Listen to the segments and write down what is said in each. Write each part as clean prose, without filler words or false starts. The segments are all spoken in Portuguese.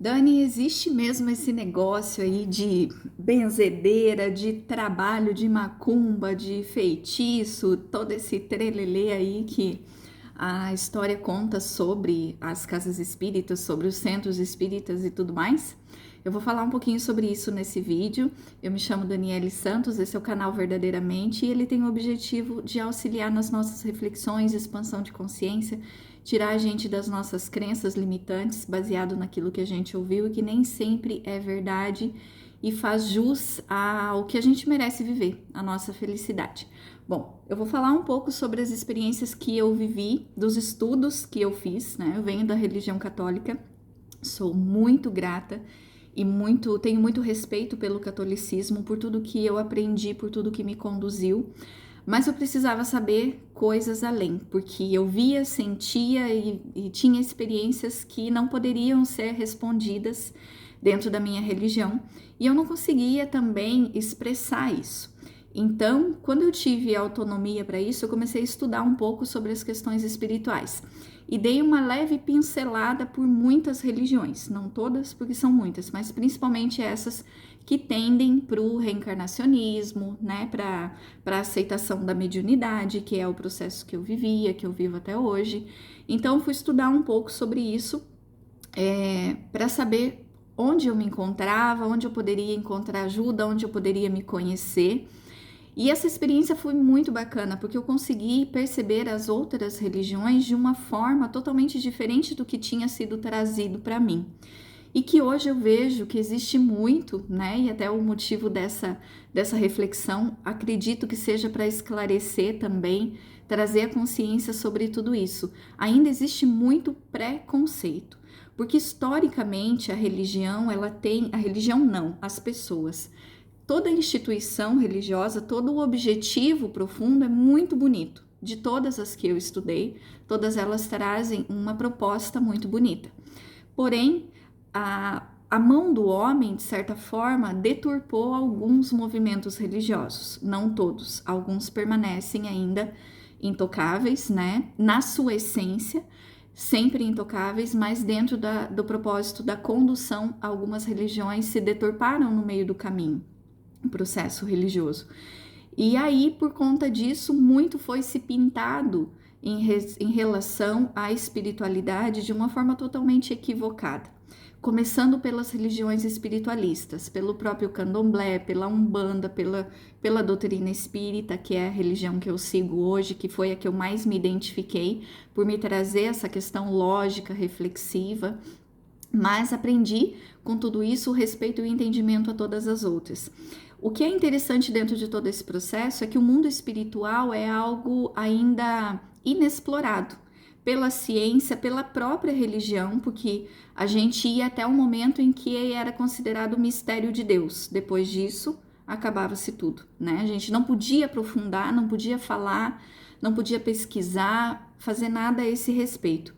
Dani, existe mesmo esse negócio aí de benzedeira, de trabalho de macumba, de feitiço, todo esse trelelê aí que a história conta sobre as casas espíritas, sobre os centros espíritas e tudo mais? Eu vou falar um pouquinho sobre isso nesse vídeo. Eu me chamo Daniele Santos, esse é o canal Verdadeiramente e ele tem o objetivo de auxiliar nas nossas reflexões, expansão de consciência, tirar a gente das nossas crenças limitantes, baseado naquilo que a gente ouviu e que nem sempre é verdade e faz jus ao que a gente merece viver, a nossa felicidade. Bom, eu vou falar um pouco sobre as experiências que eu vivi, dos estudos que eu fiz, né? Eu venho da religião católica, sou muito grata e tenho muito respeito pelo catolicismo, por tudo que eu aprendi, por tudo que me conduziu. Mas eu precisava saber coisas além, porque eu via, sentia e tinha experiências que não poderiam ser respondidas dentro da minha religião, e eu não conseguia também expressar isso. Então, quando eu tive autonomia para isso, eu comecei a estudar um pouco sobre as questões espirituais e dei uma leve pincelada por muitas religiões, não todas, porque são muitas, mas principalmente essas que tendem para o reencarnacionismo, né, para a aceitação da mediunidade, que é o processo que eu vivia, que eu vivo até hoje. Então, fui estudar um pouco sobre isso, para saber onde eu me encontrava, onde eu poderia encontrar ajuda, onde eu poderia me conhecer. E essa experiência foi muito bacana, porque eu consegui perceber as outras religiões de uma forma totalmente diferente do que tinha sido trazido para mim. E que hoje eu vejo que existe muito, né? E até o motivo dessa reflexão, acredito que seja para esclarecer também, trazer a consciência sobre tudo isso. Ainda existe muito preconceito, porque historicamente a religião, a religião não, as pessoas. Toda instituição religiosa, todo o objetivo profundo é muito bonito. De todas as que eu estudei, todas elas trazem uma proposta muito bonita. Porém, a mão do homem, de certa forma, deturpou alguns movimentos religiosos. Não todos, alguns permanecem ainda intocáveis, né? Na sua essência, sempre intocáveis, mas dentro do propósito da condução, algumas religiões se deturparam no meio do caminho. Processo religioso. E aí, por conta disso, muito foi se pintado em relação à espiritualidade de uma forma totalmente equivocada. Começando pelas religiões espiritualistas, pelo próprio candomblé, pela umbanda, pela doutrina espírita, que é a religião que eu sigo hoje, que foi a que eu mais me identifiquei, por me trazer essa questão lógica, reflexiva, mas aprendi com tudo isso o respeito e o entendimento a todas as outras. O que é interessante dentro de todo esse processo é que o mundo espiritual é algo ainda inexplorado pela ciência, pela própria religião, porque a gente ia até o momento em que era considerado o mistério de Deus. Depois disso, acabava-se tudo, né? A gente não podia aprofundar, não podia falar, não podia pesquisar, fazer nada a esse respeito.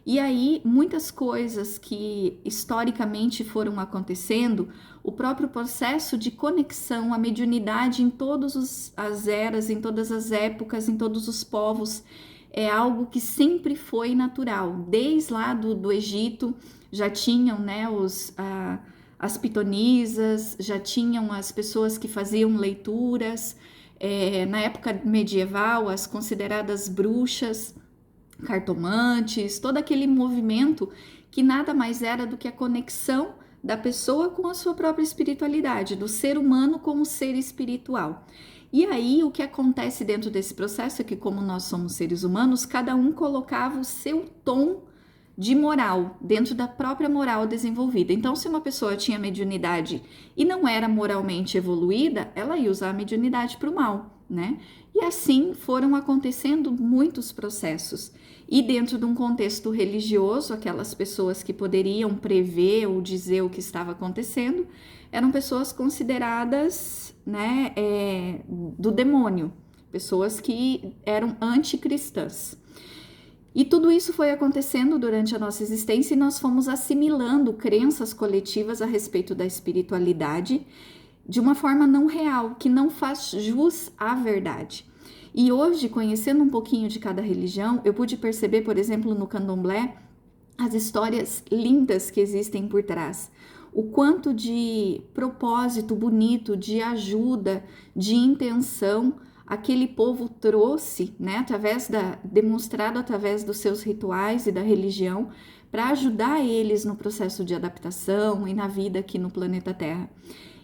E aí, muitas coisas que historicamente foram acontecendo, o próprio processo de conexão, a mediunidade em todas as eras, em todas as épocas, em todos os povos, é algo que sempre foi natural. Desde lá do Egito, já tinham, né, as pitonisas, já tinham as pessoas que faziam leituras, na época medieval, as consideradas bruxas, cartomantes, todo aquele movimento que nada mais era do que a conexão da pessoa com a sua própria espiritualidade, do ser humano com o ser espiritual. E aí o que acontece dentro desse processo é que, como nós somos seres humanos, cada um colocava o seu tom de moral, dentro da própria moral desenvolvida. Então, se uma pessoa tinha mediunidade e não era moralmente evoluída, ela ia usar a mediunidade para o mal, né? E assim foram acontecendo muitos processos. E dentro de um contexto religioso, aquelas pessoas que poderiam prever ou dizer o que estava acontecendo, eram pessoas consideradas, né, do demônio, pessoas que eram anticristãs. E tudo isso foi acontecendo durante a nossa existência e nós fomos assimilando crenças coletivas a respeito da espiritualidade de uma forma não real, que não faz jus à verdade. E hoje, conhecendo um pouquinho de cada religião, eu pude perceber, por exemplo, no candomblé, as histórias lindas que existem por trás, o quanto de propósito bonito, de ajuda, de intenção aquele povo trouxe, né, demonstrado através dos seus rituais e da religião, para ajudar eles no processo de adaptação e na vida aqui no planeta Terra.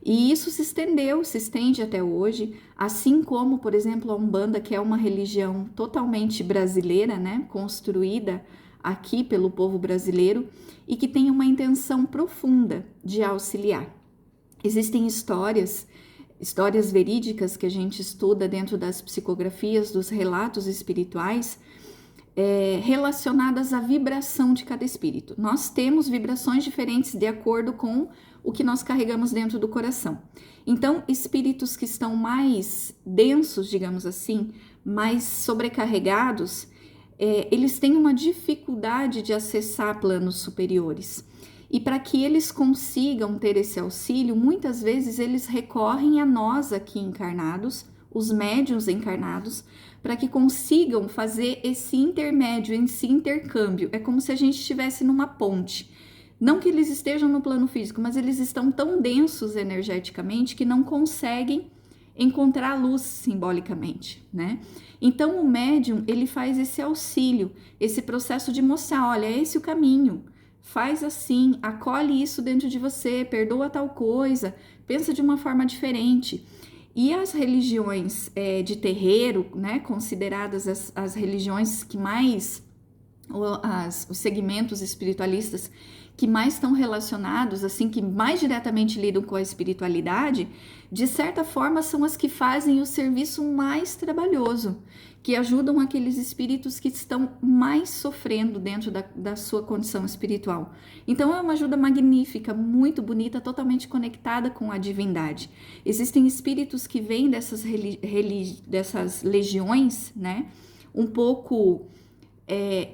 E isso se estende até hoje, assim como, por exemplo, a Umbanda, que é uma religião totalmente brasileira, né, construída aqui pelo povo brasileiro e que tem uma intenção profunda de auxiliar. Existem histórias verídicas que a gente estuda dentro das psicografias, dos relatos espirituais, relacionadas à vibração de cada espírito. Nós temos vibrações diferentes de acordo com o que nós carregamos dentro do coração. Então, espíritos que estão mais densos, digamos assim, mais sobrecarregados, eles têm uma dificuldade de acessar planos superiores. E para que eles consigam ter esse auxílio, muitas vezes eles recorrem a nós aqui encarnados, os médiuns encarnados, para que consigam fazer esse intermédio, esse intercâmbio. É como se a gente estivesse numa ponte. Não que eles estejam no plano físico, mas eles estão tão densos energeticamente que não conseguem encontrar luz simbolicamente, né? Então o médium, ele faz esse auxílio, esse processo de mostrar, olha, é esse o caminho, faz assim, acolhe isso dentro de você, perdoa tal coisa, pensa de uma forma diferente. E as religiões de terreiro, né, consideradas as religiões que mais, os segmentos espiritualistas que mais estão relacionados, assim, que mais diretamente lidam com a espiritualidade, de certa forma são as que fazem o serviço mais trabalhoso, que ajudam aqueles espíritos que estão mais sofrendo dentro da sua condição espiritual. Então é uma ajuda magnífica, muito bonita, totalmente conectada com a divindade. Existem espíritos que vêm dessas legiões, né, um pouco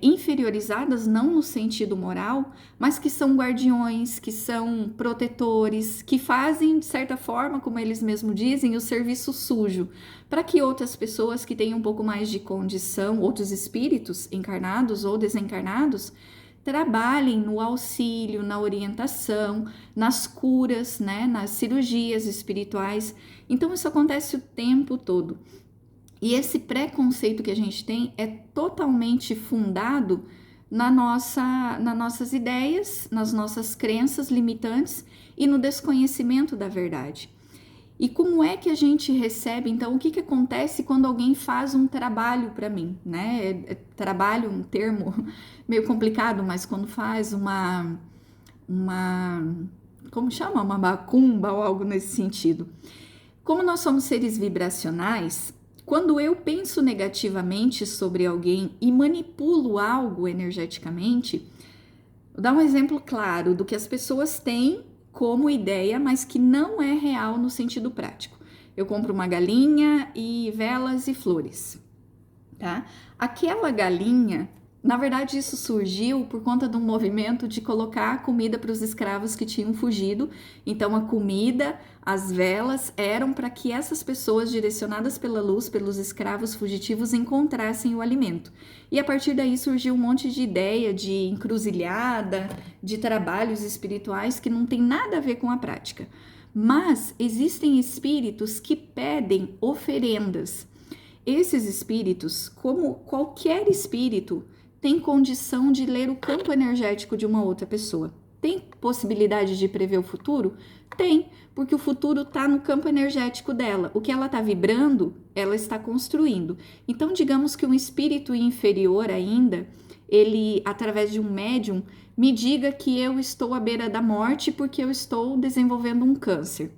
inferiorizadas, não no sentido moral, mas que são guardiões, que são protetores, que fazem, de certa forma, como eles mesmos dizem, o serviço sujo, para que outras pessoas que têm um pouco mais de condição, outros espíritos encarnados ou desencarnados, trabalhem no auxílio, na orientação, nas curas, né, nas cirurgias espirituais. Então isso acontece o tempo todo. E esse preconceito que a gente tem é totalmente fundado nas nossas ideias, nas nossas crenças limitantes e no desconhecimento da verdade. E como é que a gente recebe, então, o que acontece quando alguém faz um trabalho para mim, né? Trabalho, um termo meio complicado, mas quando faz como chama? Uma macumba ou algo nesse sentido. Como nós somos seres vibracionais, quando eu penso negativamente sobre alguém e manipulo algo energeticamente, vou dar um exemplo claro do que as pessoas têm como ideia, mas que não é real no sentido prático. Eu compro uma galinha e velas e flores, tá? Aquela galinha, na verdade, isso surgiu por conta de um movimento de colocar comida para os escravos que tinham fugido. Então, a comida, as velas eram para que essas pessoas, direcionadas pela luz, pelos escravos fugitivos, encontrassem o alimento. E a partir daí surgiu um monte de ideia de encruzilhada, de trabalhos espirituais que não tem nada a ver com a prática. Mas existem espíritos que pedem oferendas. Esses espíritos, como qualquer espírito, tem condição de ler o campo energético de uma outra pessoa. Tem possibilidade de prever o futuro? Tem, porque o futuro está no campo energético dela. O que ela está vibrando, ela está construindo. Então, digamos que um espírito inferior ainda, ele, através de um médium, me diga que eu estou à beira da morte porque eu estou desenvolvendo um câncer.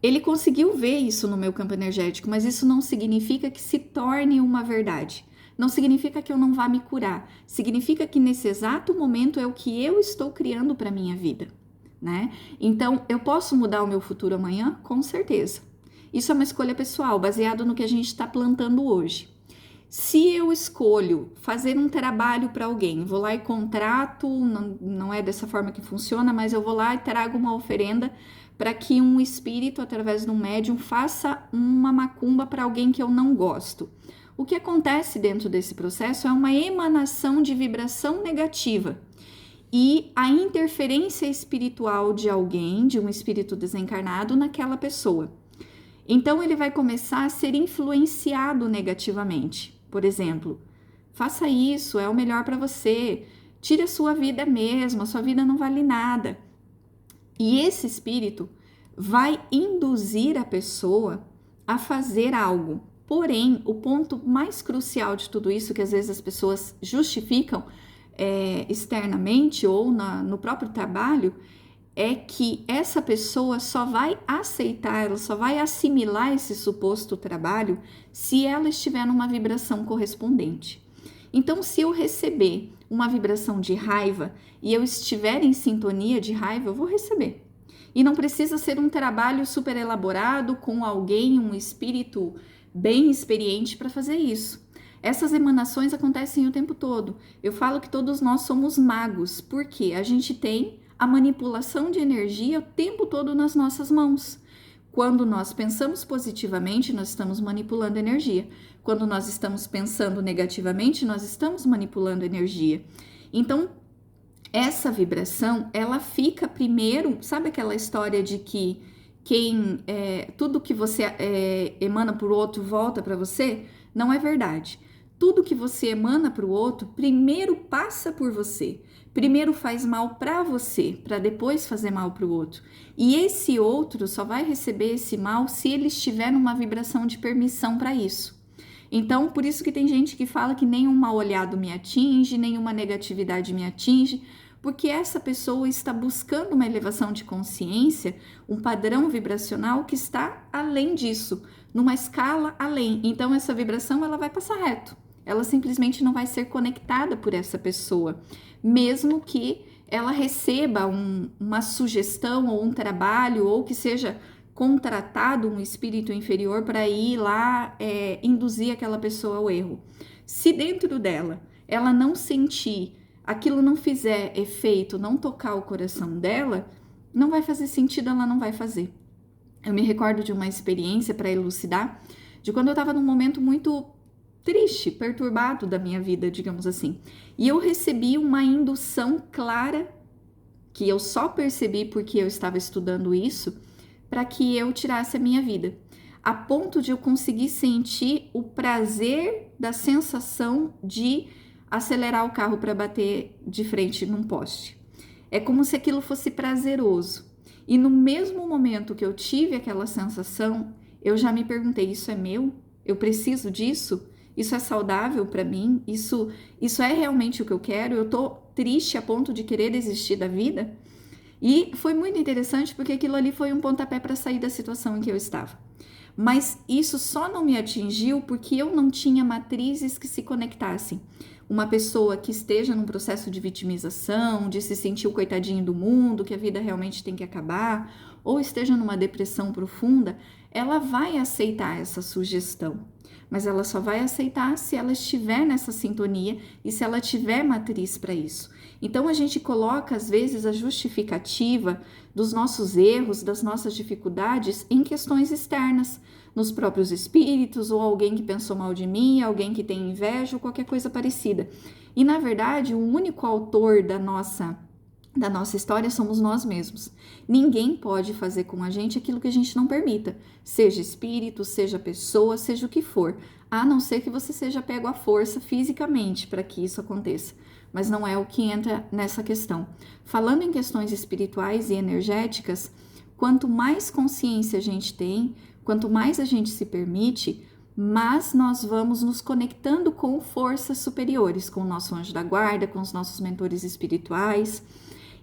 Ele conseguiu ver isso no meu campo energético, mas isso não significa que se torne uma verdade. Não significa que eu não vá me curar. Significa que nesse exato momento é o que eu estou criando para a minha vida, né? Então, eu posso mudar o meu futuro amanhã? Com certeza. Isso é uma escolha pessoal, baseado no que a gente está plantando hoje. Se eu escolho fazer um trabalho para alguém, vou lá e contrato, não é dessa forma que funciona, mas eu vou lá e trago uma oferenda para que um espírito, através de um médium, faça uma macumba para alguém que eu não gosto. o que acontece dentro desse processo é uma emanação de vibração negativa e a interferência espiritual de alguém, de um espírito desencarnado naquela pessoa. Então ele vai começar a ser influenciado negativamente. Por exemplo, faça isso, é o melhor para você, tire a sua vida mesmo, a sua vida não vale nada. E esse espírito vai induzir a pessoa a fazer algo. Porém, o ponto mais crucial de tudo isso, que às vezes as pessoas justificam externamente ou no próprio trabalho, é que essa pessoa só vai aceitar, ela só vai assimilar esse suposto trabalho se ela estiver numa vibração correspondente. Então, se eu receber uma vibração de raiva e eu estiver em sintonia de raiva, eu vou receber. E não precisa ser um trabalho super elaborado com alguém, um espírito bem experiente para fazer isso. Essas emanações acontecem o tempo todo. Eu falo que todos nós somos magos, porque a gente tem a manipulação de energia o tempo todo nas nossas mãos. Quando nós pensamos positivamente, nós estamos manipulando energia. Quando nós estamos pensando negativamente, nós estamos manipulando energia. Então, essa vibração, ela fica primeiro, sabe aquela história de que tudo que você emana para o outro volta para você? Não é verdade. Tudo que você emana para o outro, primeiro passa por você. Primeiro faz mal para você, para depois fazer mal para o outro. E esse outro só vai receber esse mal se ele estiver numa vibração de permissão para isso. Então, por isso que tem gente que fala que nenhum mal olhado me atinge, nenhuma negatividade me atinge, porque essa pessoa está buscando uma elevação de consciência, um padrão vibracional que está além disso, numa escala além. Então, essa vibração ela vai passar reto. Ela simplesmente não vai ser conectada por essa pessoa, mesmo que ela receba uma sugestão ou um trabalho, ou que seja contratado um espírito inferior para ir lá induzir aquela pessoa ao erro. Se dentro dela ela não sentir, aquilo não fizer efeito, não tocar o coração dela, não vai fazer sentido, ela não vai fazer. Eu me recordo de uma experiência para elucidar, de quando eu estava num momento muito triste, perturbado da minha vida, digamos assim. E eu recebi uma indução clara, que eu só percebi porque eu estava estudando isso, para que eu tirasse a minha vida. A ponto de eu conseguir sentir o prazer da sensação de acelerar o carro para bater de frente num poste. É como se aquilo fosse prazeroso. E no mesmo momento que eu tive aquela sensação, eu já me perguntei, isso é meu? Eu preciso disso? Isso é saudável para mim? Isso é realmente o que eu quero? Eu tô triste a ponto de querer desistir da vida? E foi muito interessante porque aquilo ali foi um pontapé para sair da situação em que eu estava. Mas isso só não me atingiu porque eu não tinha matrizes que se conectassem. Uma pessoa que esteja num processo de vitimização, de se sentir o coitadinho do mundo, que a vida realmente tem que acabar, ou esteja numa depressão profunda, ela vai aceitar essa sugestão. Mas ela só vai aceitar se ela estiver nessa sintonia e se ela tiver matriz para isso. Então a gente coloca às vezes a justificativa dos nossos erros, das nossas dificuldades em questões externas, nos próprios espíritos, ou alguém que pensou mal de mim, alguém que tem inveja ou qualquer coisa parecida. E na verdade, o único autor da nossa história somos nós mesmos. Ninguém pode fazer com a gente aquilo que a gente não permita, seja espírito, seja pessoa, seja o que for, a não ser que você seja pego à força fisicamente para que isso aconteça. Mas não é o que entra nessa questão. Falando em questões espirituais e energéticas, quanto mais consciência a gente tem, quanto mais a gente se permite, mas nós vamos nos conectando com forças superiores, com o nosso anjo da guarda, com os nossos mentores espirituais.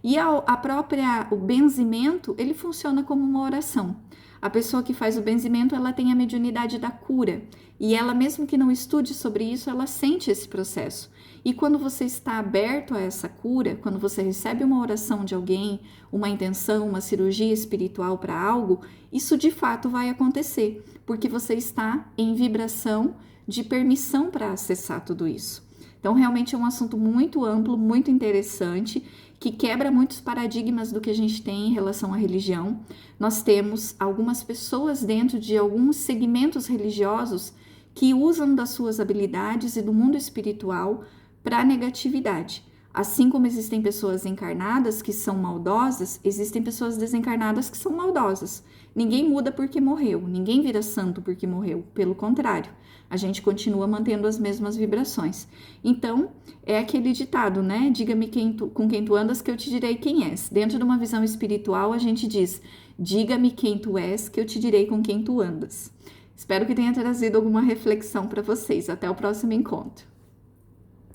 E o benzimento, ele funciona como uma oração. A pessoa que faz o benzimento, ela tem a mediunidade da cura. E ela, mesmo que não estude sobre isso, ela sente esse processo. E quando você está aberto a essa cura, quando você recebe uma oração de alguém, uma intenção, uma cirurgia espiritual para algo, isso de fato vai acontecer, porque você está em vibração de permissão para acessar tudo isso. Então, realmente é um assunto muito amplo, muito interessante, que quebra muitos paradigmas do que a gente tem em relação à religião. Nós temos algumas pessoas dentro de alguns segmentos religiosos que usam das suas habilidades e do mundo espiritual para a negatividade. Assim como existem pessoas encarnadas que são maldosas, existem pessoas desencarnadas que são maldosas. Ninguém muda porque morreu, ninguém vira santo porque morreu, pelo contrário, a gente continua mantendo as mesmas vibrações. Então, é aquele ditado, né? Diga-me com quem tu andas que eu te direi quem és. Dentro de uma visão espiritual, a gente diz, diga-me quem tu és que eu te direi com quem tu andas. Espero que tenha trazido alguma reflexão para vocês. Até o próximo encontro.